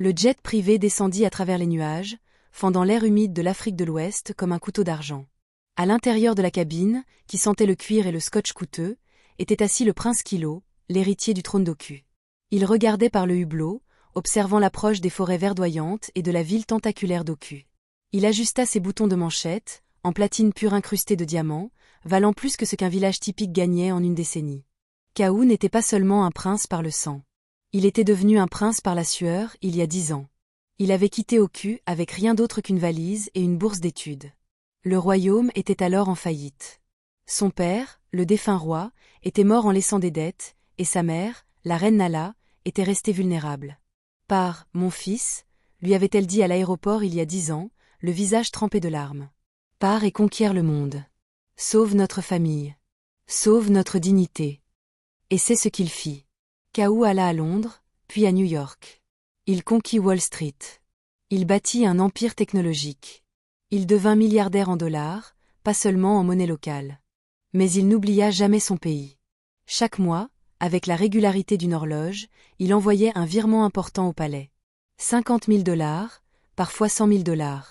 Le jet privé descendit à travers les nuages, fendant l'air humide de l'Afrique de l'Ouest comme un couteau d'argent. À l'intérieur de la cabine, qui sentait le cuir et le scotch coûteux, était assis le prince Kilo, l'héritier du trône d'Oku. Il regardait par le hublot, observant l'approche des forêts verdoyantes et de la ville tentaculaire d'Oku. Il ajusta ses boutons de manchette, en platine pure incrustée de diamants, valant plus que ce qu'un village typique gagnait en une décennie. Kaou n'était pas seulement un prince par le sang. Il était devenu un prince par la sueur il y a 10 ans. Il avait quitté Oku avec rien d'autre qu'une valise et une bourse d'études. Le royaume était alors en faillite. Son père, le défunt roi, était mort en laissant des dettes, et sa mère, la reine Nala, était restée vulnérable. « Pars, mon fils », lui avait-elle dit à l'aéroport il y a 10 ans, le visage trempé de larmes. « Pars et conquiers le monde. Sauve notre famille. Sauve notre dignité. » Et c'est ce qu'il fit. Kaou alla à Londres, puis à New York. Il conquit Wall Street. Il bâtit un empire technologique. Il devint milliardaire en dollars, pas seulement en monnaie locale. Mais il n'oublia jamais son pays. Chaque mois, avec la régularité d'une horloge, il envoyait un virement important au palais. 50 000 $, parfois 100 000 $.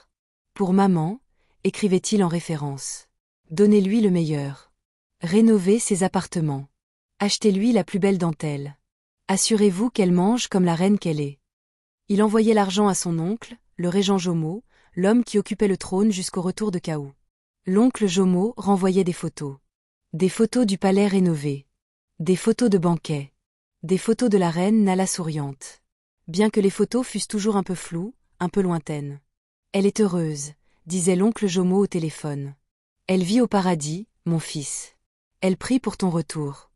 Pour maman, écrivait-il en référence. Donnez-lui le meilleur. Rénovez ses appartements. Achetez-lui la plus belle dentelle. Assurez-vous qu'elle mange comme la reine qu'elle est. Il envoyait l'argent à son oncle, le régent Jomo, l'homme qui occupait le trône jusqu'au retour de Kaou. L'oncle Jomo renvoyait des photos. Des photos du palais rénové. Des photos de banquets. Des photos de la reine Nala souriante. Bien que les photos fussent toujours un peu floues, un peu lointaines. Elle est heureuse, disait l'oncle Jomo au téléphone. Elle vit au paradis, mon fils. Elle prie pour ton retour.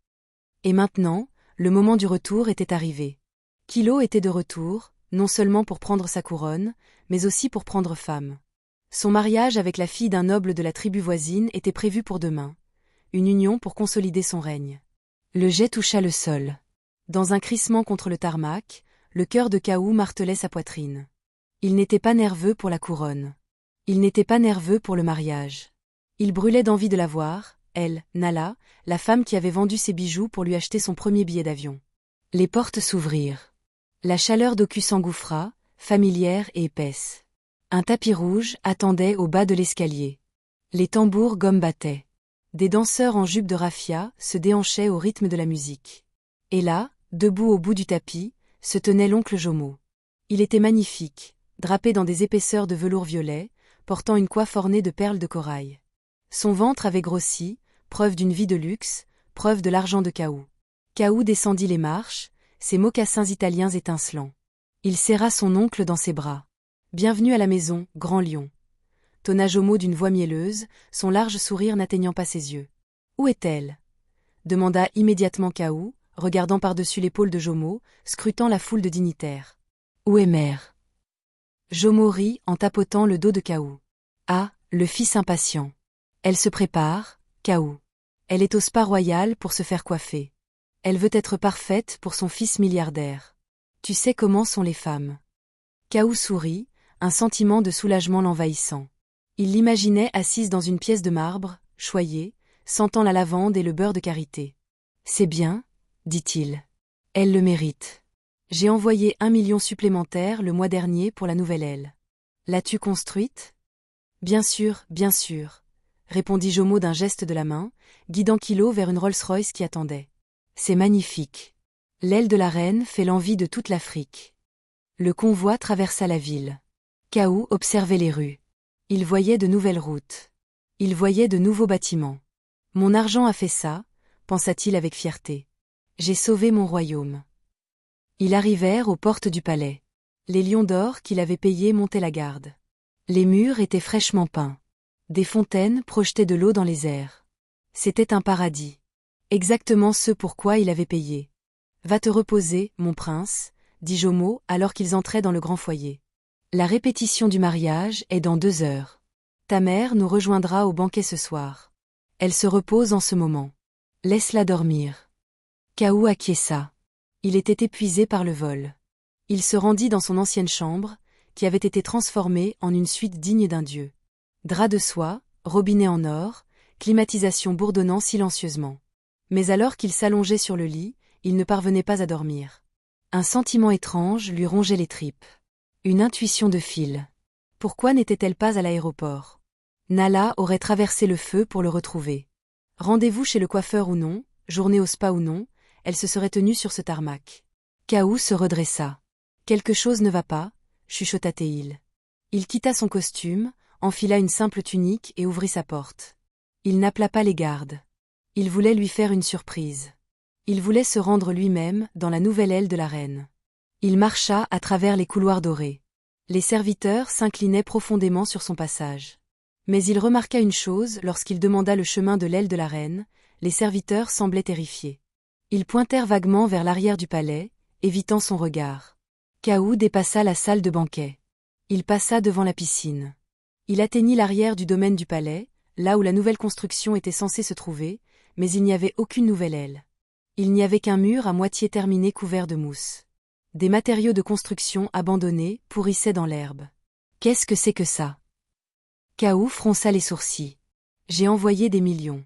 Et maintenant, le moment du retour était arrivé. Kilo était de retour, non seulement pour prendre sa couronne, mais aussi pour prendre femme. Son mariage avec la fille d'un noble de la tribu voisine était prévu pour demain. Une union pour consolider son règne. Le jet toucha le sol. Dans un crissement contre le tarmac, le cœur de Kaou martelait sa poitrine. Il n'était pas nerveux pour la couronne. Il n'était pas nerveux pour le mariage. Il brûlait d'envie de la voir, elle, Nala, la femme qui avait vendu ses bijoux pour lui acheter son premier billet d'avion. Les portes s'ouvrirent. La chaleur d'Oku s'engouffra, familière et épaisse. Un tapis rouge attendait au bas de l'escalier. Les tambours gommes battaient. Des danseurs en jupe de raffia se déhanchaient au rythme de la musique. Et là, debout au bout du tapis, se tenait l'oncle Jomo. Il était magnifique, drapé dans des épaisseurs de velours violet, portant une coiffe ornée de perles de corail. Son ventre avait grossi, preuve d'une vie de luxe, preuve de l'argent de Kaou. Kaou descendit les marches, ses mocassins italiens étincelants. Il serra son oncle dans ses bras. « Bienvenue à la maison, grand lion. » Tonna Jomo d'une voix mielleuse, son large sourire n'atteignant pas ses yeux. « Où est-elle » demanda immédiatement Kaou, regardant par-dessus l'épaule de Jomo, scrutant la foule de dignitaires. « Où est mère » Jomo rit en tapotant le dos de Kaou. « Ah, le fils impatient. Elle se prépare, Kaou. Elle est au spa royal pour se faire coiffer. Elle veut être parfaite pour son fils milliardaire. Tu sais comment sont les femmes. » Kaou sourit, un sentiment de soulagement l'envahissant. Il l'imaginait assise dans une pièce de marbre, choyée, sentant la lavande et le beurre de karité. « C'est bien, » dit-il. « Elle le mérite. J'ai envoyé 1 million supplémentaire le mois dernier pour la nouvelle aile. L'as-tu construite ?»« Bien sûr, répondit Jomo d'un geste de la main, guidant Kilo vers une Rolls-Royce qui attendait. « C'est magnifique. L'aile de la reine fait l'envie de toute l'Afrique. » Le convoi traversa la ville. Kaou observait les rues. Il voyait de nouvelles routes. Il voyait de nouveaux bâtiments. « Mon argent a fait ça, » pensa-t-il avec fierté. « J'ai sauvé mon royaume. » Ils arrivèrent aux portes du palais. Les lions d'or qu'il avait payés montaient la garde. Les murs étaient fraîchement peints. Des fontaines projetaient de l'eau dans les airs. C'était un paradis. Exactement ce pourquoi il avait payé. « Va te reposer, mon prince, » dit Jomo alors qu'ils entraient dans le grand foyer. « La répétition du mariage est dans 2 heures. Ta mère nous rejoindra au banquet ce soir. Elle se repose en ce moment. Laisse-la dormir. » Kaou acquiesça. Il était épuisé par le vol. Il se rendit dans son ancienne chambre, qui avait été transformée en une suite digne d'un dieu. Drap de soie, robinet en or, climatisation bourdonnant silencieusement. Mais alors qu'il s'allongeait sur le lit, il ne parvenait pas à dormir. Un sentiment étrange lui rongeait les tripes. Une intuition de fil. Pourquoi n'était-elle pas à l'aéroport? Nala aurait traversé le feu pour le retrouver. Rendez-vous chez le coiffeur ou non, journée au spa ou non, elle se serait tenue sur ce tarmac. Kaou se redressa. Quelque chose ne va pas, chuchota Théil. Il quitta son costume, enfila une simple tunique et ouvrit sa porte. Il n'appela pas les gardes. Il voulait lui faire une surprise. Il voulait se rendre lui-même dans la nouvelle aile de la reine. Il marcha à travers les couloirs dorés. Les serviteurs s'inclinaient profondément sur son passage. Mais il remarqua une chose lorsqu'il demanda le chemin de l'aile de la reine, les serviteurs semblaient terrifiés. Ils pointèrent vaguement vers l'arrière du palais, évitant son regard. Kaou dépassa la salle de banquet. Il passa devant la piscine. Il atteignit l'arrière du domaine du palais, là où la nouvelle construction était censée se trouver, mais il n'y avait aucune nouvelle aile. Il n'y avait qu'un mur à moitié terminé couvert de mousse. Des matériaux de construction abandonnés pourrissaient dans l'herbe. Qu'est-ce que c'est que ça? Kaou fronça les sourcils. J'ai envoyé des millions.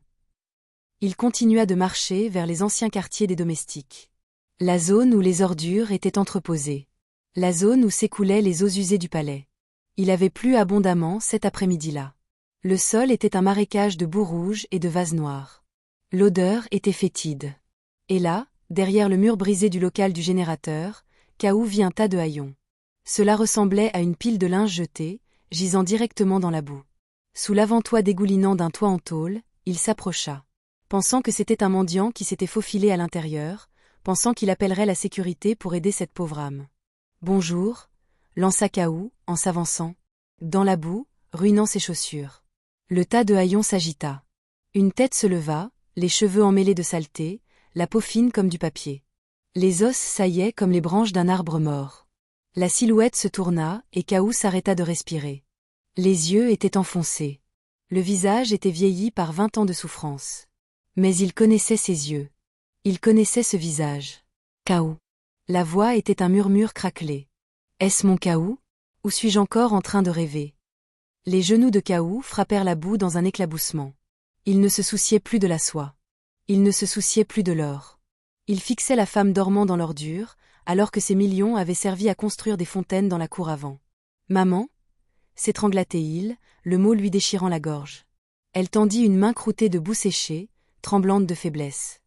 Il continua de marcher vers les anciens quartiers des domestiques. La zone où les ordures étaient entreposées. La zone où s'écoulaient les eaux usées du palais. Il avait plu abondamment cet après-midi-là. Le sol était un marécage de boue rouge et de vases noirs. L'odeur était fétide. Et là, derrière le mur brisé du local du générateur, Kaou vit un tas de haillons. Cela ressemblait à une pile de linge jeté, gisant directement dans la boue. Sous l'avant-toit dégoulinant d'un toit en tôle, il s'approcha. Pensant que c'était un mendiant qui s'était faufilé à l'intérieur, pensant qu'il appellerait la sécurité pour aider cette pauvre âme. Bonjour, lança Kaou, en s'avançant. Dans la boue, ruinant ses chaussures. Le tas de haillons s'agita. Une tête se leva, les cheveux emmêlés de saleté, la peau fine comme du papier. Les os saillaient comme les branches d'un arbre mort. La silhouette se tourna et Kaou s'arrêta de respirer. Les yeux étaient enfoncés. Le visage était vieilli par 20 ans de souffrance. Mais il connaissait ses yeux. Il connaissait ce visage. Kaou. La voix était un murmure craquelé. Est-ce mon Kaou? Ou suis-je encore en train de rêver? Les genoux de Kaou frappèrent la boue dans un éclaboussement. Il ne se souciait plus de la soie. Il ne se souciait plus de l'or. Il fixait la femme dormant dans l'ordure, alors que ses millions avaient servi à construire des fontaines dans la cour avant. Maman? S'étrangla Théil, le mot lui déchirant la gorge. Elle tendit une main croûtée de boue séchée, tremblante de faiblesse.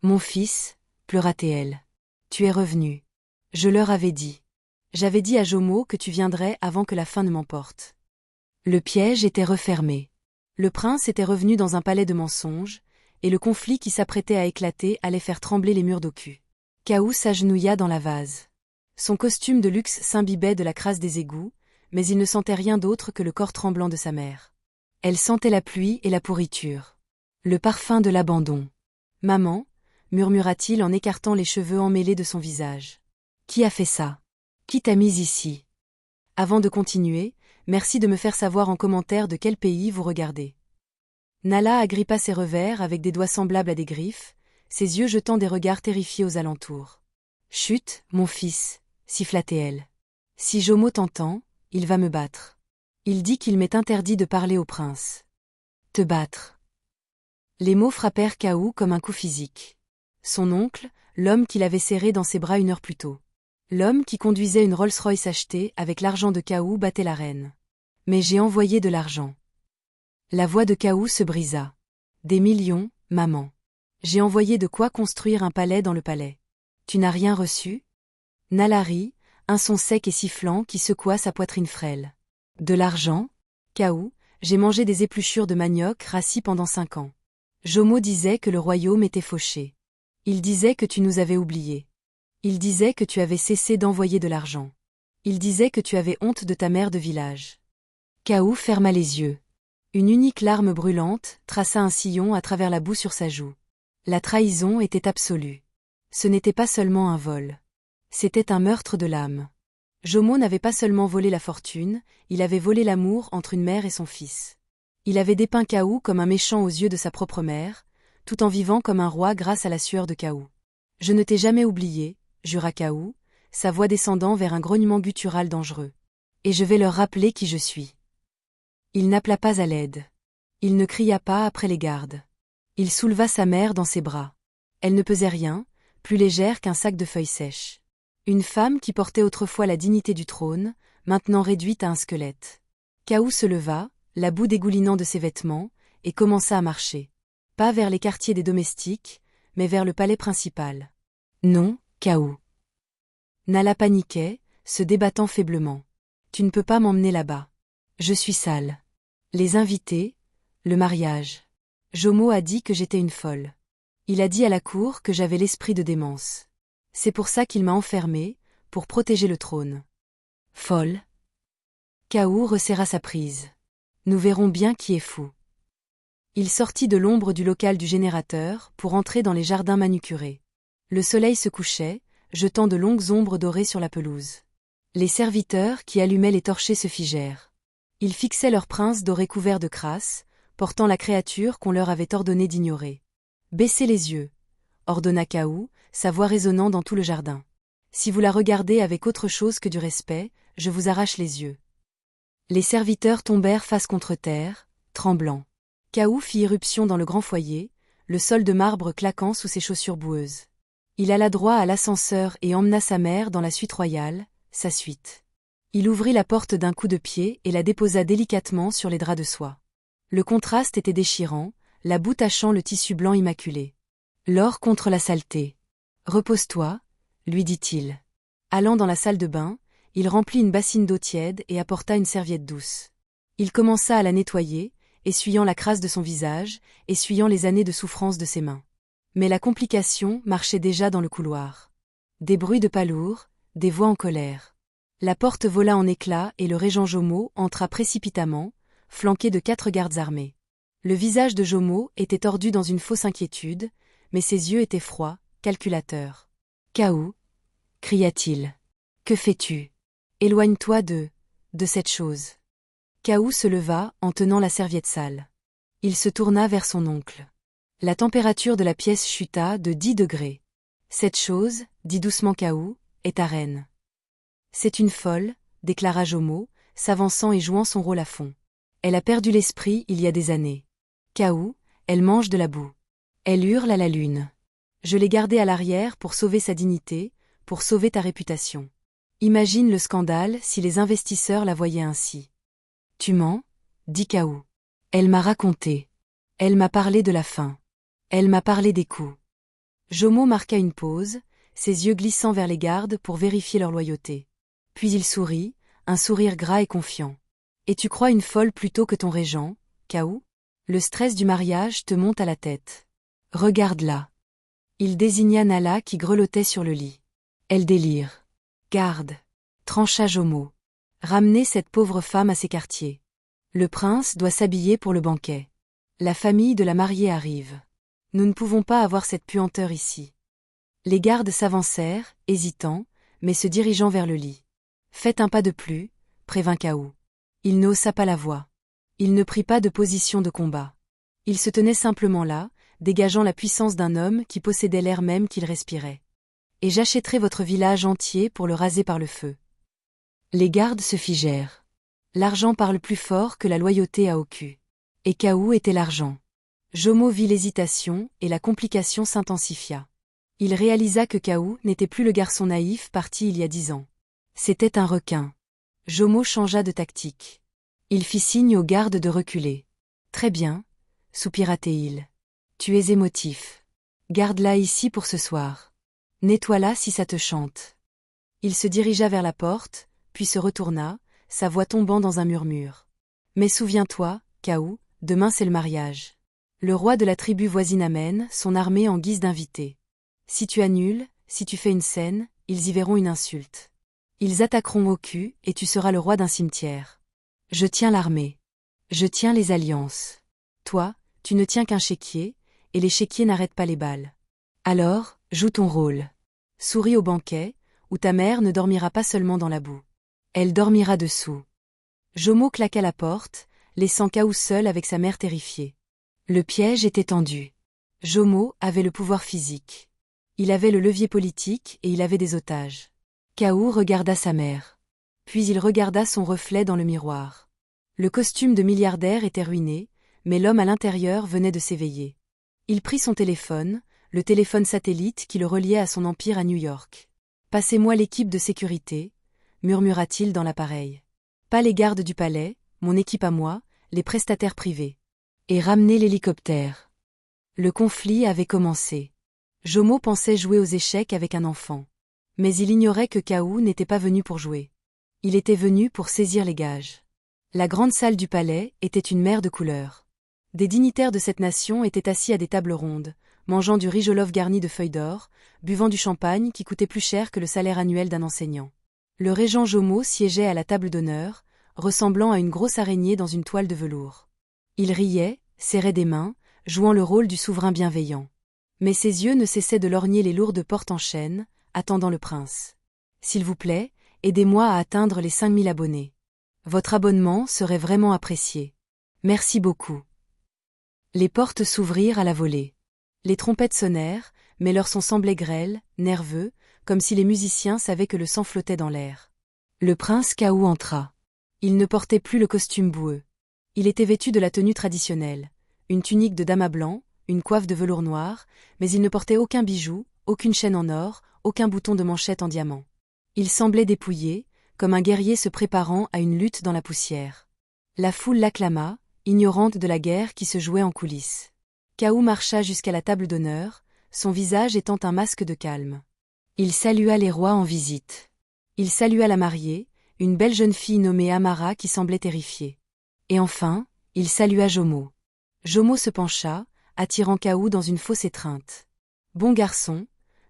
Mon fils, pleura Théil. Tu es revenu. Je leur avais dit. J'avais dit à Jomo que tu viendrais avant que la faim ne m'emporte. Le piège était refermé. Le prince était revenu dans un palais de mensonges, et le conflit qui s'apprêtait à éclater allait faire trembler les murs d'Oku. Kaou s'agenouilla dans la vase. Son costume de luxe s'imbibait de la crasse des égouts, mais il ne sentait rien d'autre que le corps tremblant de sa mère. Elle sentait la pluie et la pourriture. Le parfum de l'abandon. Maman, murmura-t-il en écartant les cheveux emmêlés de son visage. Qui a fait ça? Qui t'a mise ici? Avant de continuer, merci de me faire savoir en commentaire de quel pays vous regardez. Nala agrippa ses revers avec des doigts semblables à des griffes, ses yeux jetant des regards terrifiés aux alentours. Chut, mon fils, siffla-t-elle. Si Jomo t'entend, il va me battre. Il dit qu'il m'est interdit de parler au prince. Te battre. Les mots frappèrent Kaou comme un coup physique. Son oncle, l'homme qu'il avait serré dans ses bras une heure plus tôt. L'homme qui conduisait une Rolls-Royce achetée avec l'argent de Kaou battait la reine. Mais j'ai envoyé de l'argent. La voix de Kaou se brisa. Des millions, maman. J'ai envoyé de quoi construire un palais dans le palais. Tu n'as rien reçu? Nala rit, un son sec et sifflant qui secoua sa poitrine frêle. De l'argent? Kaou, j'ai mangé des épluchures de manioc rassis pendant 5 ans. Jomo disait que le royaume était fauché. Il disait que tu nous avais oubliés. Il disait que tu avais cessé d'envoyer de l'argent. Il disait que tu avais honte de ta mère de village. Kaou ferma les yeux. Une unique larme brûlante traça un sillon à travers la boue sur sa joue. La trahison était absolue. Ce n'était pas seulement un vol. C'était un meurtre de l'âme. Jomo n'avait pas seulement volé la fortune, il avait volé l'amour entre une mère et son fils. Il avait dépeint Kaou comme un méchant aux yeux de sa propre mère, tout en vivant comme un roi grâce à la sueur de Kaou. Je ne t'ai jamais oublié, jura Kaou, sa voix descendant vers un grognement guttural dangereux. Et je vais leur rappeler qui je suis. Il n'appela pas à l'aide. Il ne cria pas après les gardes. Il souleva sa mère dans ses bras. Elle ne pesait rien, plus légère qu'un sac de feuilles sèches. Une femme qui portait autrefois la dignité du trône, maintenant réduite à un squelette. Kaou se leva, la boue dégoulinant de ses vêtements, et commença à marcher. Pas vers les quartiers des domestiques, mais vers le palais principal. Non, Kaou. Nala paniquait, se débattant faiblement. Tu ne peux pas m'emmener là-bas. Je suis sale. Les invités, le mariage. Jomo a dit que j'étais une folle. Il a dit à la cour que j'avais l'esprit de démence. C'est pour ça qu'il m'a enfermée, pour protéger le trône. Folle. Kaou resserra sa prise. Nous verrons bien qui est fou. Il sortit de l'ombre du local du générateur pour entrer dans les jardins manucurés. Le soleil se couchait, jetant de longues ombres dorées sur la pelouse. Les serviteurs qui allumaient les torchers se figèrent. Ils fixaient leur prince doré couvert de crasse, portant la créature qu'on leur avait ordonné d'ignorer. Baissez les yeux, ordonna Kaou, sa voix résonnant dans tout le jardin. Si vous la regardez avec autre chose que du respect, je vous arrache les yeux. Les serviteurs tombèrent face contre terre, tremblants. Kaou fit irruption dans le grand foyer, le sol de marbre claquant sous ses chaussures boueuses. Il alla droit à l'ascenseur et emmena sa mère dans la suite royale, sa suite. Il ouvrit la porte d'un coup de pied et la déposa délicatement sur les draps de soie. Le contraste était déchirant, la boue tachant le tissu blanc immaculé. L'or contre la saleté. Repose-toi, lui dit-il. Allant dans la salle de bain, il remplit une bassine d'eau tiède et apporta une serviette douce. Il commença à la nettoyer, essuyant la crasse de son visage, essuyant les années de souffrance de ses mains. Mais la complication marchait déjà dans le couloir. Des bruits de pas lourds, des voix en colère. La porte vola en éclats et le régent Jomo entra précipitamment, flanqué de 4 gardes armés. Le visage de Jomo était tordu dans une fausse inquiétude, mais ses yeux étaient froids, calculateurs. « Kaou » cria-t-il. « Que fais-tu ? Éloigne-toi de cette chose. » Kaou se leva en tenant la serviette sale. Il se tourna vers son oncle. La température de la pièce chuta de 10 degrés. « Cette chose, dit doucement Kaou, est ta reine. »« C'est une folle, déclara Jomo, s'avançant et jouant son rôle à fond. Elle a perdu l'esprit il y a des années. Kaou, elle mange de la boue. Elle hurle à la lune. Je l'ai gardée à l'arrière pour sauver sa dignité, pour sauver ta réputation. Imagine le scandale si les investisseurs la voyaient ainsi. Tu mens, dit Kaou. Elle m'a raconté. Elle m'a parlé de la fin. Elle m'a parlé des coups. Jomo marqua une pause, ses yeux glissant vers les gardes pour vérifier leur loyauté. Puis il sourit, un sourire gras et confiant. Et tu crois une folle plutôt que ton régent, Kaou ? Le stress du mariage te monte à la tête. Regarde-la. Il désigna Nala qui grelottait sur le lit. Elle délire. Garde, trancha Jomo. Ramenez cette pauvre femme à ses quartiers. Le prince doit s'habiller pour le banquet. La famille de la mariée arrive. Nous ne pouvons pas avoir cette puanteur ici. Les gardes s'avancèrent, hésitants, mais se dirigeant vers le lit. Faites un pas de plus, prévint Kaou. Il ne haussa pas la voix. Il ne prit pas de position de combat. Il se tenait simplement là, dégageant la puissance d'un homme qui possédait l'air même qu'il respirait. Et j'achèterai votre village entier pour le raser par le feu. Les gardes se figèrent. L'argent parle plus fort que la loyauté à Oku. Et Kaou était l'argent. Jomo vit l'hésitation et la complication s'intensifia. Il réalisa que Kaou n'était plus le garçon naïf parti il y a 10 ans. C'était un requin. Jomo changea de tactique. Il fit signe aux gardes de reculer. Très bien, soupira Théil. Tu es émotif. Garde-la ici pour ce soir. Nettoie-la si ça te chante. Il se dirigea vers la porte, puis se retourna, sa voix tombant dans un murmure. Mais souviens-toi, Kaou, demain c'est le mariage. Le roi de la tribu voisine amène son armée en guise d'invité. Si tu annules, si tu fais une scène, ils y verront une insulte. Ils attaqueront Oku et tu seras le roi d'un cimetière. Je tiens l'armée. Je tiens les alliances. Toi, tu ne tiens qu'un chéquier, et les chéquiers n'arrêtent pas les balles. Alors, joue ton rôle. Souris au banquet, où ta mère ne dormira pas seulement dans la boue. Elle dormira dessous. Jomo claqua la porte, laissant Kaou seul avec sa mère terrifiée. Le piège était tendu. Jomo avait le pouvoir physique. Il avait le levier politique et il avait des otages. Kaou regarda sa mère. Puis il regarda son reflet dans le miroir. Le costume de milliardaire était ruiné, mais l'homme à l'intérieur venait de s'éveiller. Il prit son téléphone, le téléphone satellite qui le reliait à son empire à New York. Passez-moi l'équipe de sécurité, murmura-t-il dans l'appareil. Pas les gardes du palais, mon équipe à moi, les prestataires privés. Et ramenez l'hélicoptère. Le conflit avait commencé. Jomo pensait jouer aux échecs avec un enfant. Mais il ignorait que Kaou n'était pas venu pour jouer. Il était venu pour saisir les gages. La grande salle du palais était une mer de couleurs. Des dignitaires de cette nation étaient assis à des tables rondes, mangeant du riz jollof garni de feuilles d'or, buvant du champagne qui coûtait plus cher que le salaire annuel d'un enseignant. Le régent Jomo siégeait à la table d'honneur, ressemblant à une grosse araignée dans une toile de velours. Il riait, serrait des mains, jouant le rôle du souverain bienveillant. Mais ses yeux ne cessaient de lorgner les lourdes portes en chêne, attendant le prince. « S'il vous plaît, aidez-moi à atteindre les 5000 abonnés. Votre abonnement serait vraiment apprécié. Merci beaucoup. » Les portes s'ouvrirent à la volée. Les trompettes sonnèrent, mais leur son semblait grêle, nerveux, comme si les musiciens savaient que le sang flottait dans l'air. Le prince Kaou entra. Il ne portait plus le costume boueux. Il était vêtu de la tenue traditionnelle, une tunique de damas blanc, une coiffe de velours noir, mais il ne portait aucun bijou, aucune chaîne en or, aucun bouton de manchette en diamant. Il semblait dépouillé, comme un guerrier se préparant à une lutte dans la poussière. La foule l'acclama, ignorante de la guerre qui se jouait en coulisses. Kaou marcha jusqu'à la table d'honneur, son visage étant un masque de calme. Il salua les rois en visite. Il salua la mariée, une belle jeune fille nommée Amara qui semblait terrifiée. Et enfin, il salua Jomo. Jomo se pencha, attirant Kaou dans une fausse étreinte. « Bon garçon, »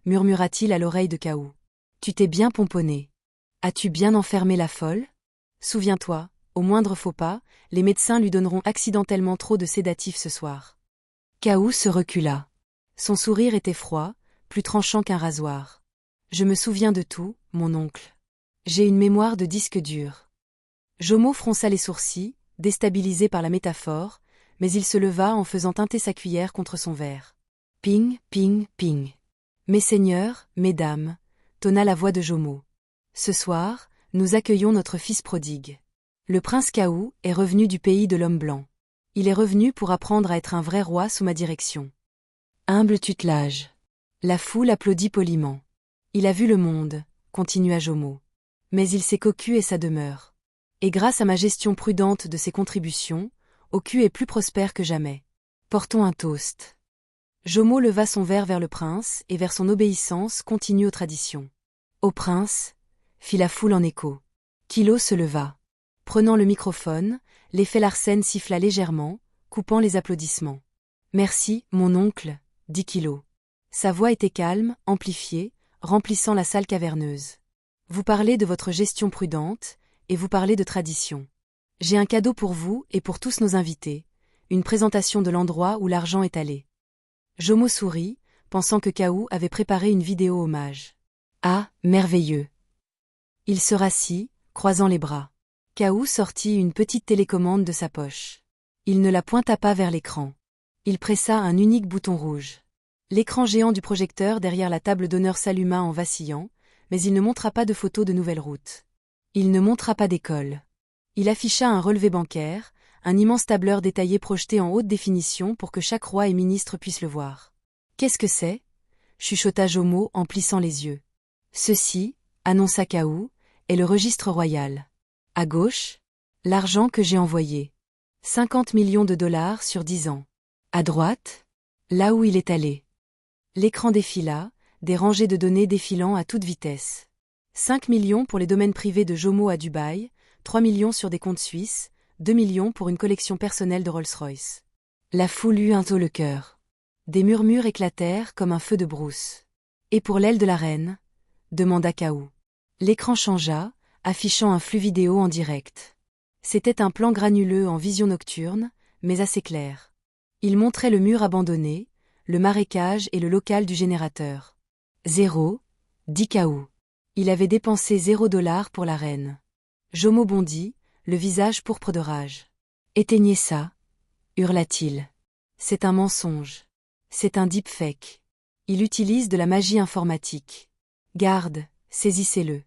murmura-t-il à l'oreille de Kaou. « Tu t'es bien pomponné. As-tu bien enfermé la folle? Souviens-toi, au moindre faux pas, les médecins lui donneront accidentellement trop de sédatifs ce soir. » Kaou se recula. Son sourire était froid, plus tranchant qu'un rasoir. « Je me souviens de tout, mon oncle. J'ai une mémoire de disque dur. » Jomo fronça les sourcils, déstabilisé par la métaphore, mais il se leva en faisant tinter sa cuillère contre son verre. « Ping, ping, ping. Mes seigneurs, mesdames, » tonna la voix de Jomo. « Ce soir, nous accueillons notre fils prodigue. Le prince Kaou est revenu du pays de l'homme blanc. Il est revenu pour apprendre à être un vrai roi sous ma direction. » Humble tutelage. La foule applaudit poliment. « Il a vu le monde, » continua Jomo. « Mais il s'est cocu et ça demeure. Et grâce à ma gestion prudente de ses contributions, Oku est plus prospère que jamais. Portons un toast. » Jomo leva son verre vers le prince et vers son obéissance continue aux traditions. « Au prince » fit la foule en écho. Kilo se leva. Prenant le microphone, l'effet Larsen siffla légèrement, coupant les applaudissements. « Merci, mon oncle » dit Kilo. Sa voix était calme, amplifiée, remplissant la salle caverneuse. « Vous parlez de votre gestion prudente, et vous parlez de tradition. J'ai un cadeau pour vous et pour tous nos invités, une présentation de l'endroit où l'argent est allé. » Jomo sourit, pensant que Kaou avait préparé une vidéo hommage. « Ah, merveilleux !» Il se rassit, croisant les bras. Kaou sortit une petite télécommande de sa poche. Il ne la pointa pas vers l'écran. Il pressa un unique bouton rouge. L'écran géant du projecteur derrière la table d'honneur s'alluma en vacillant, mais il ne montra pas de photos de nouvelles routes. Il ne montra pas d'école. Il afficha un relevé bancaire, un immense tableur détaillé projeté en haute définition pour que chaque roi et ministre puisse le voir. « Qu'est-ce que c'est » chuchota Jomo en plissant les yeux. « Ceci, » annonça Kaou, « est le registre royal. À gauche, l'argent que j'ai envoyé. 50 millions de dollars sur 10 ans. À droite, là où il est allé. » L'écran défila, des rangées de données défilant à toute vitesse. 5 millions pour les domaines privés de Jomo à Dubaï, 3 millions sur des comptes suisses, 2 millions pour une collection personnelle de Rolls-Royce. La foule eut un tôt le cœur. Des murmures éclatèrent comme un feu de brousse. « Et pour l'aile de la reine ?» demanda Kaou. L'écran changea, affichant un flux vidéo en direct. C'était un plan granuleux en vision nocturne, mais assez clair. Il montrait le mur abandonné, le marécage et le local du générateur. « 0, » dit Kaou. Il avait dépensé $0 pour la reine. Jomo bondit, le visage pourpre de rage. « Éteignez ça » hurla-t-il. « C'est un mensonge. C'est un deepfake. Il utilise de la magie informatique. Garde, saisissez-le.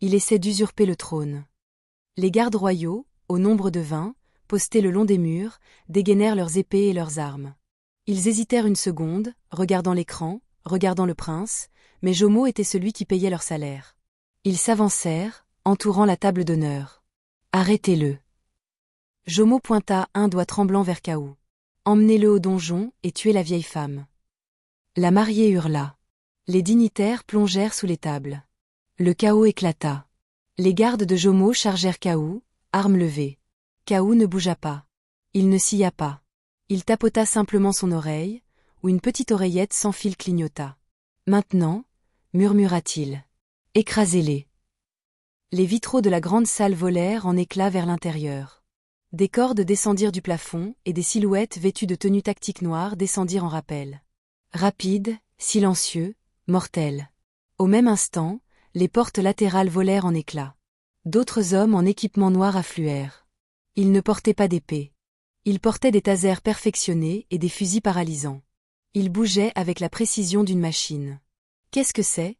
Il essaie d'usurper le trône. » Les gardes royaux, au nombre de 20, postés le long des murs, dégainèrent leurs épées et leurs armes. Ils hésitèrent une seconde, regardant l'écran, regardant le prince, mais Jomo était celui qui payait leur salaire. Ils s'avancèrent, entourant la table d'honneur. « Arrêtez-le !» Jomo pointa un doigt tremblant vers Kaou. « Emmenez-le au donjon et tuez la vieille femme. » La mariée hurla. Les dignitaires plongèrent sous les tables. Le chaos éclata. Les gardes de Jomo chargèrent Kaou, armes levées. Kaou ne bougea pas. Il ne scia pas. Il tapota simplement son oreille, où une petite oreillette sans fil clignota. « Maintenant, » murmura-t-il. « Écrasez-les. » Les vitraux de la grande salle volèrent en éclats vers l'intérieur. Des cordes descendirent du plafond et des silhouettes vêtues de tenues tactiques noires descendirent en rappel. Rapides, silencieux, mortels. Au même instant, les portes latérales volèrent en éclats. D'autres hommes en équipement noir affluèrent. Ils ne portaient pas d'épée. Ils portaient des tasers perfectionnés et des fusils paralysants. Ils bougeaient avec la précision d'une machine. « Qu'est-ce que c'est »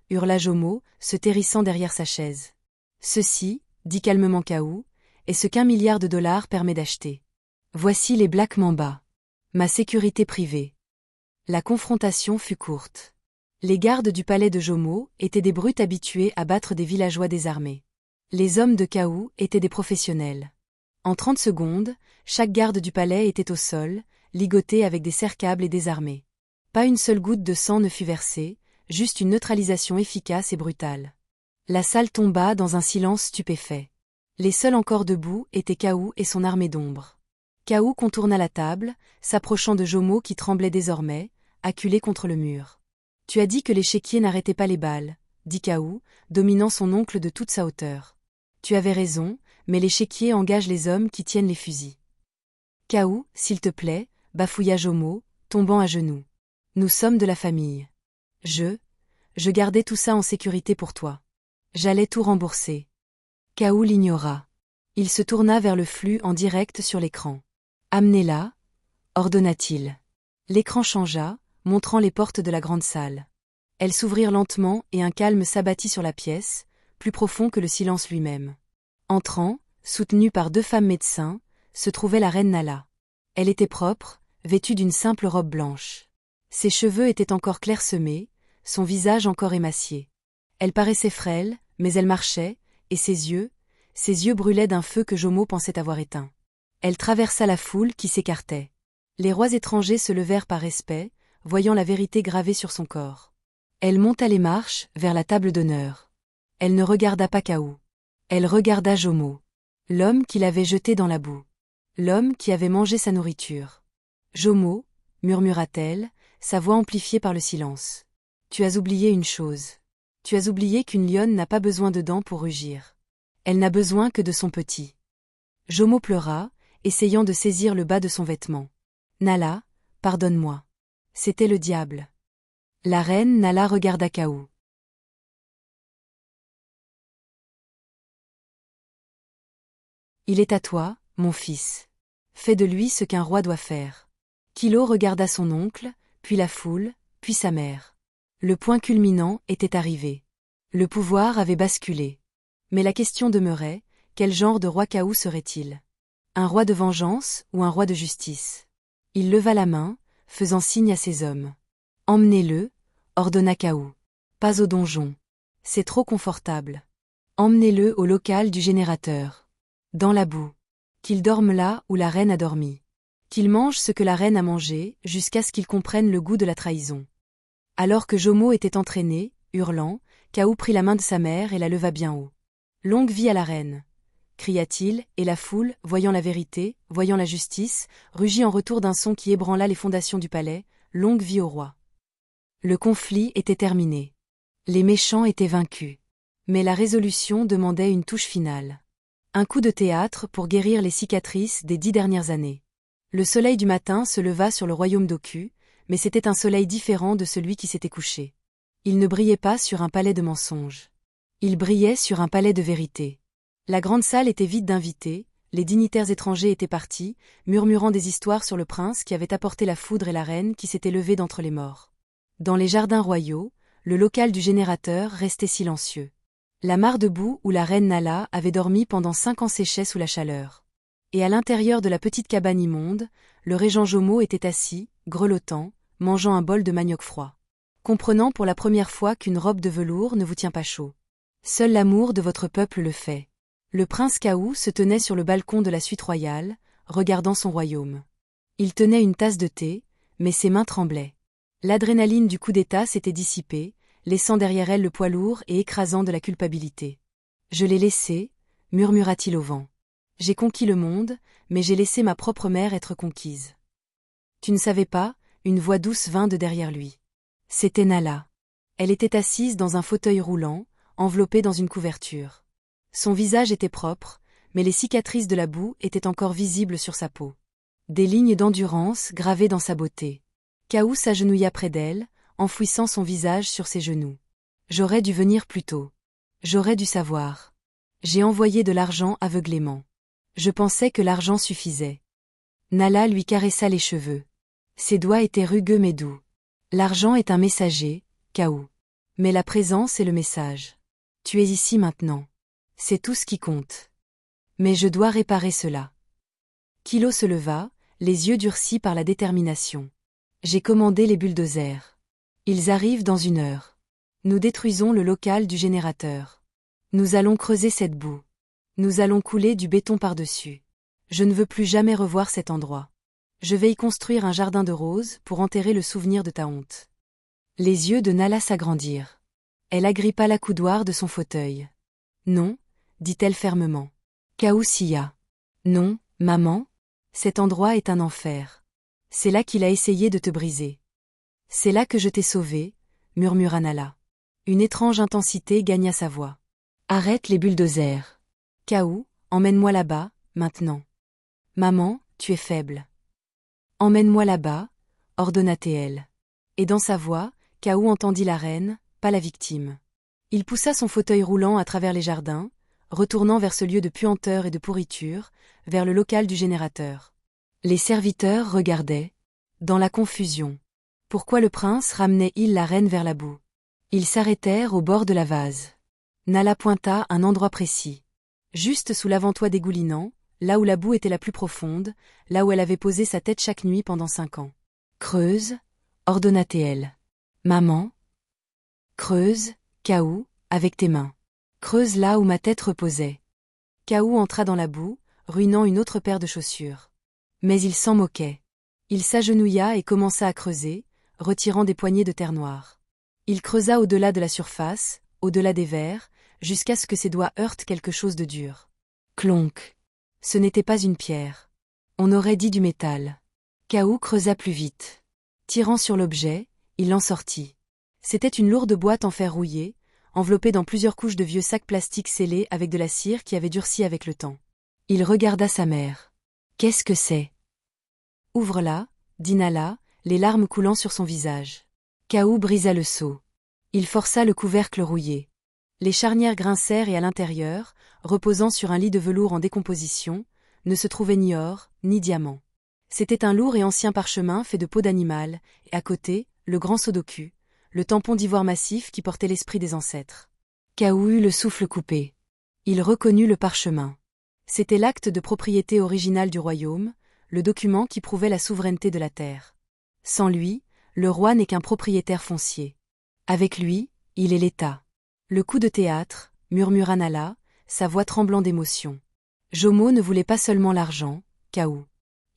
hurla Jomo, se terrissant derrière sa chaise. « Ceci, » dit calmement Kaou, « est ce qu'1 milliard de dollars permet d'acheter. Voici les Black Mamba. Ma sécurité privée. » La confrontation fut courte. Les gardes du palais de Jomo étaient des brutes habitués à battre des villageois désarmés. Les hommes de Kaou étaient des professionnels. En 30 secondes, chaque garde du palais était au sol, ligoté avec des serre-câbles et désarmé. Pas une seule goutte de sang ne fut versée, juste une neutralisation efficace et brutale. La salle tomba dans un silence stupéfait. Les seuls encore debout étaient Kaou et son armée d'ombre. Kaou contourna la table, s'approchant de Jomo qui tremblait désormais, acculé contre le mur. « Tu as dit que l'échiquier n'arrêtait pas les balles, » dit Kaou, dominant son oncle de toute sa hauteur. « Tu avais raison, mais l'échiquier engage les hommes qui tiennent les fusils. »« Kaou, s'il te plaît, » bafouilla Jomo, tombant à genoux. « Nous sommes de la famille. Je gardais tout ça en sécurité pour toi. J'allais tout rembourser. » Kaou l'ignora. Il se tourna vers le flux en direct sur l'écran. « Amenez-la, » ordonna-t-il. L'écran changea, montrant les portes de la grande salle. Elles s'ouvrirent lentement et un calme s'abattit sur la pièce, plus profond que le silence lui-même. Entrant, soutenue par 2 femmes médecins, se trouvait la reine Nala. Elle était propre, vêtue d'une simple robe blanche. Ses cheveux étaient encore clairsemés, son visage encore émacié. Elle paraissait frêle, mais elle marchait, et ses yeux brûlaient d'un feu que Jomo pensait avoir éteint. Elle traversa la foule qui s'écartait. Les rois étrangers se levèrent par respect, voyant la vérité gravée sur son corps. Elle monta les marches vers la table d'honneur. Elle ne regarda pas Kaou. Elle regarda Jomo. L'homme qui l'avait jeté dans la boue. L'homme qui avait mangé sa nourriture. « Jomo » murmura-t-elle, sa voix amplifiée par le silence. « Tu as oublié une chose. Tu as oublié qu'une lionne n'a pas besoin de dents pour rugir. Elle n'a besoin que de son petit. » Jomo pleura, essayant de saisir le bas de son vêtement. « Nala, pardonne-moi. C'était le diable. » La reine Nala regarda Kaou. « Il est à toi, mon fils. Fais de lui ce qu'un roi doit faire. » Kilo regarda son oncle, puis la foule, puis sa mère. Le point culminant était arrivé. Le pouvoir avait basculé. Mais la question demeurait, quel genre de roi Kaou serait-il? Un roi de vengeance ou un roi de justice? Il leva la main, faisant signe à ses hommes. « Emmenez-le » ordonna Kaou. « Pas au donjon. C'est trop confortable. Emmenez-le au local du générateur. Dans la boue. Qu'il dorme là où la reine a dormi. Qu'il mange ce que la reine a mangé, jusqu'à ce qu'il comprenne le goût de la trahison. » Alors que Jomo était entraîné, hurlant, Kaou prit la main de sa mère et la leva bien haut. « Longue vie à la reine » cria-t-il, et la foule, voyant la vérité, voyant la justice, rugit en retour d'un son qui ébranla les fondations du palais, « Longue vie au roi » Le conflit était terminé. Les méchants étaient vaincus. Mais la résolution demandait une touche finale. Un coup de théâtre pour guérir les cicatrices des 10 dernières années. Le soleil du matin se leva sur le royaume d'Oku, mais c'était un soleil différent de celui qui s'était couché. Il ne brillait pas sur un palais de mensonges. Il brillait sur un palais de vérité. La grande salle était vide d'invités, les dignitaires étrangers étaient partis, murmurant des histoires sur le prince qui avait apporté la foudre et la reine qui s'était levée d'entre les morts. Dans les jardins royaux, le local du générateur restait silencieux. La mare de boue où la reine Nala avait dormi pendant 5 ans séchait sous la chaleur. Et à l'intérieur de la petite cabane immonde, le régent Jomo était assis, grelottant, mangeant un bol de manioc froid. comprenant pour la première fois qu'une robe de velours ne vous tient pas chaud. Seul l'amour de votre peuple le fait. Le prince Kaou se tenait sur le balcon de la suite royale, regardant son royaume. Il tenait une tasse de thé, mais ses mains tremblaient. L'adrénaline du coup d'État s'était dissipée, laissant derrière elle le poids lourd et écrasant de la culpabilité. « Je l'ai laissé », murmura-t-il au vent. « J'ai conquis le monde, mais j'ai laissé ma propre mère être conquise. » Tu ne savais pas, une voix douce vint de derrière lui. C'était Nala. Elle était assise dans un fauteuil roulant, enveloppée dans une couverture. Son visage était propre, mais les cicatrices de la boue étaient encore visibles sur sa peau. Des lignes d'endurance gravées dans sa beauté. Kaou s'agenouilla près d'elle, enfouissant son visage sur ses genoux. J'aurais dû venir plus tôt. J'aurais dû savoir. J'ai envoyé de l'argent aveuglément. Je pensais que l'argent suffisait. Nala lui caressa les cheveux. Ses doigts étaient rugueux mais doux. L'argent est un messager, Kaou. Mais la présence est le message. Tu es ici maintenant. C'est tout ce qui compte. Mais je dois réparer cela. Kilo se leva, les yeux durcis par la détermination. J'ai commandé les bulldozers. Ils arrivent dans 1 heure. Nous détruisons le local du générateur. Nous allons creuser cette boue. Nous allons couler du béton par-dessus. Je ne veux plus jamais revoir cet endroit. Je vais y construire un jardin de roses pour enterrer le souvenir de ta honte. Les yeux de Nala s'agrandirent. Elle agrippa l'accoudoir de son fauteuil. Non, dit-elle fermement. Kaou sia. Non, maman. Cet endroit est un enfer. C'est là qu'il a essayé de te briser. C'est là que je t'ai sauvé, murmura Nala. Une étrange intensité gagna sa voix. Arrête les bulldozers. Kaou, emmène-moi là-bas, maintenant. Maman, tu es faible. Emmène-moi là-bas, ordonna-t-elle. Et dans sa voix, Kaou entendit la reine, pas la victime. Il poussa son fauteuil roulant à travers les jardins, retournant vers ce lieu de puanteur et de pourriture, vers le local du générateur. Les serviteurs regardaient, dans la confusion. Pourquoi le prince ramenait-il la reine vers la boue? Ils s'arrêtèrent au bord de la vase. Nala pointa un endroit précis. Juste sous l'avant-toit dégoulinant, là où la boue était la plus profonde, là où elle avait posé sa tête chaque nuit pendant 5 ans. Creuse, ordonna-t-elle. Maman. Creuse, Kaou, avec tes mains. Creuse là où ma tête reposait. Kaou entra dans la boue, ruinant une autre paire de chaussures. Mais il s'en moquait. Il s'agenouilla et commença à creuser, retirant des poignées de terre noire. Il creusa au-delà de la surface, au-delà des verres, jusqu'à ce que ses doigts heurtent quelque chose de dur. Clonk. Ce n'était pas une pierre. On aurait dit du métal. Kaou creusa plus vite. Tirant sur l'objet, il en sortit. C'était une lourde boîte en fer rouillé, enveloppée dans plusieurs couches de vieux sacs plastiques scellés avec de la cire qui avait durci avec le temps. Il regarda sa mère. « Qu'est-ce que c'est » ? « Ouvre-la, dit Nala, les larmes coulant sur son visage. Kaou brisa le seau. Il força le couvercle rouillé. Les charnières grincèrent et à l'intérieur, reposant sur un lit de velours en décomposition, ne se trouvait ni or, ni diamant. C'était un lourd et ancien parchemin fait de peau d'animal, et à côté, le grand sodoku, le tampon d'ivoire massif qui portait l'esprit des ancêtres. Kaou eut le souffle coupé. Il reconnut le parchemin. C'était l'acte de propriété original du royaume, le document qui prouvait la souveraineté de la terre. Sans lui, le roi n'est qu'un propriétaire foncier. Avec lui, il est l'État. Le coup de théâtre, murmura Nala, sa voix tremblant d'émotion. Jomo ne voulait pas seulement l'argent, Kaou.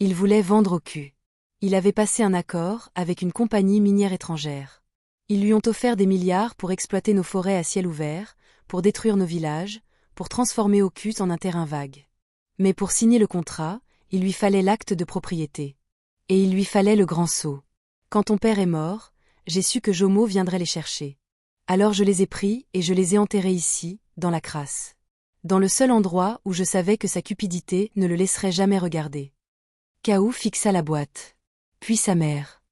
Il voulait vendre au cul. Il avait passé un accord avec une compagnie minière étrangère. Ils lui ont offert des milliards pour exploiter nos forêts à ciel ouvert, pour détruire nos villages, pour transformer Ocus en un terrain vague. Mais pour signer le contrat, il lui fallait l'acte de propriété. Et il lui fallait le grand sceau. Quand ton père est mort, j'ai su que Jomo viendrait les chercher. Alors je les ai pris et je les ai enterrés ici, dans la crasse. Dans le seul endroit où je savais que sa cupidité ne le laisserait jamais regarder. Kaou fixa la boîte. Puis sa mère.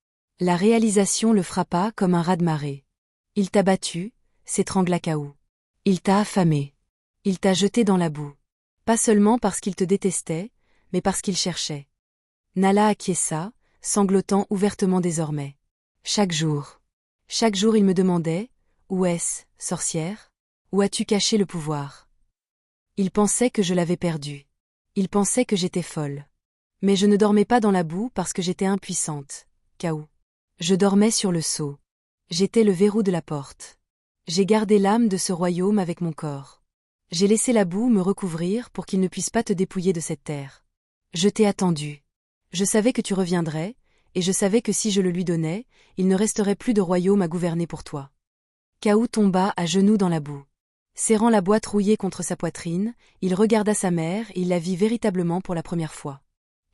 La réalisation le frappa comme un raz-de-marée. Il t'a battu, s'étrangla Kaou. Il t'a affamé. Il t'a jeté dans la boue. Pas seulement parce qu'il te détestait, mais parce qu'il cherchait. Nala acquiesça, sanglotant ouvertement désormais. Chaque jour, il me demandait, où est-ce, sorcière? Où as-tu caché le pouvoir? Il pensait que je l'avais perdu. Il pensait que j'étais folle. Mais je ne dormais pas dans la boue parce que j'étais impuissante, Kaou. Je dormais sur le seau. J'étais le verrou de la porte. J'ai gardé l'âme de ce royaume avec mon corps. J'ai laissé la boue me recouvrir pour qu'il ne puisse pas te dépouiller de cette terre. Je t'ai attendu. Je savais que tu reviendrais, et je savais que si je le lui donnais, il ne resterait plus de royaume à gouverner pour toi. Kaou tomba à genoux dans la boue. Serrant la boîte rouillée contre sa poitrine, il regarda sa mère et il la vit véritablement pour la première fois.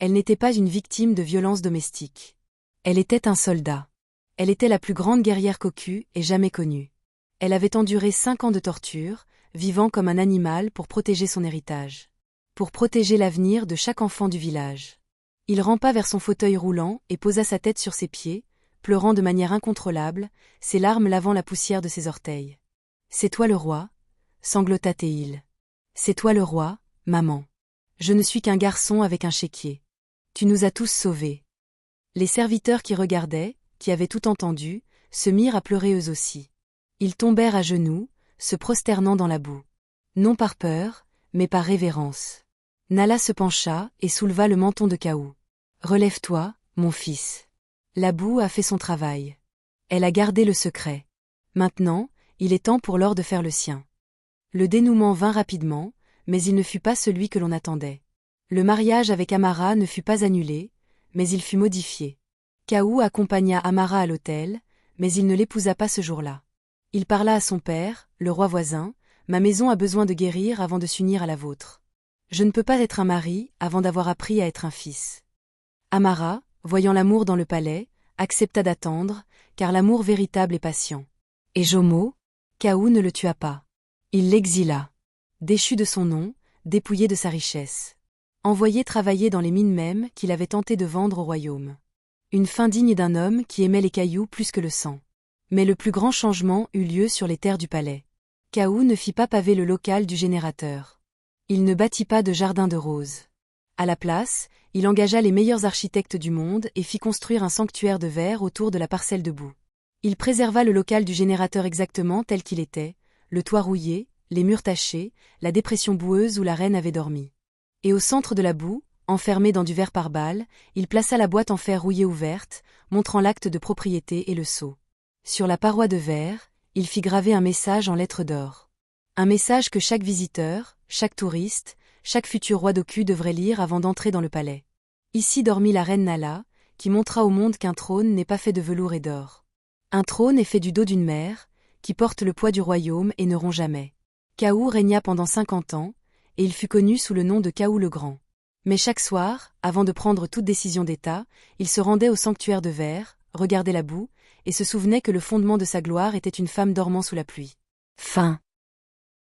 Elle n'était pas une victime de violences domestiques. Elle était un soldat. Elle était la plus grande guerrière qu'Oku ait jamais connue. Elle avait enduré 5 ans de torture, vivant comme un animal pour protéger son héritage. Pour protéger l'avenir de chaque enfant du village. Il rampa vers son fauteuil roulant et posa sa tête sur ses pieds, pleurant de manière incontrôlable, ses larmes lavant la poussière de ses orteils. « C'est toi le roi » sanglota Théil. « C'est toi le roi, maman. Je ne suis qu'un garçon avec un chéquier. Tu nous as tous sauvés. » Les serviteurs qui regardaient, qui avaient tout entendu, se mirent à pleurer eux aussi. Ils tombèrent à genoux, se prosternant dans la boue. Non par peur, mais par révérence. Nala se pencha et souleva le menton de Kaou. « Relève-toi, mon fils. La boue a fait son travail. Elle a gardé le secret. Maintenant, il est temps pour l'or de faire le sien. » Le dénouement vint rapidement, mais il ne fut pas celui que l'on attendait. Le mariage avec Amara ne fut pas annulé, mais il fut modifié. Kaou accompagna Amara à l'autel, mais il ne l'épousa pas ce jour-là. Il parla à son père, le roi voisin, « Ma maison a besoin de guérir avant de s'unir à la vôtre. Je ne peux pas être un mari avant d'avoir appris à être un fils. » Amara, voyant l'amour dans le palais, accepta d'attendre, car l'amour véritable est patient. Et Jomo, Kaou ne le tua pas. Il l'exila. Déchu de son nom, dépouillé de sa richesse. Envoyé travailler dans les mines mêmes qu'il avait tenté de vendre au royaume. Une fin digne d'un homme qui aimait les cailloux plus que le sang. Mais le plus grand changement eut lieu sur les terres du palais. Kaou ne fit pas paver le local du générateur. Il ne bâtit pas de jardin de roses. À la place, il engagea les meilleurs architectes du monde et fit construire un sanctuaire de verre autour de la parcelle de boue. Il préserva le local du générateur exactement tel qu'il était, le toit rouillé, les murs tachés, la dépression boueuse où la reine avait dormi. Et au centre de la boue, enfermée dans du verre par balle, il plaça la boîte en fer rouillé ouverte, montrant l'acte de propriété et le sceau. Sur la paroi de verre, il fit graver un message en lettres d'or. Un message que chaque visiteur, chaque touriste, chaque futur roi d'Oku devrait lire avant d'entrer dans le palais. Ici dormit la reine Nala, qui montra au monde qu'un trône n'est pas fait de velours et d'or. Un trône est fait du dos d'une mère, qui porte le poids du royaume et ne rompt jamais. Kaou régna pendant 50 ans, et il fut connu sous le nom de Kaou le Grand. Mais chaque soir, avant de prendre toute décision d'État, il se rendait au sanctuaire de verre, regardait la boue, et se souvenait que le fondement de sa gloire était une femme dormant sous la pluie. Fin.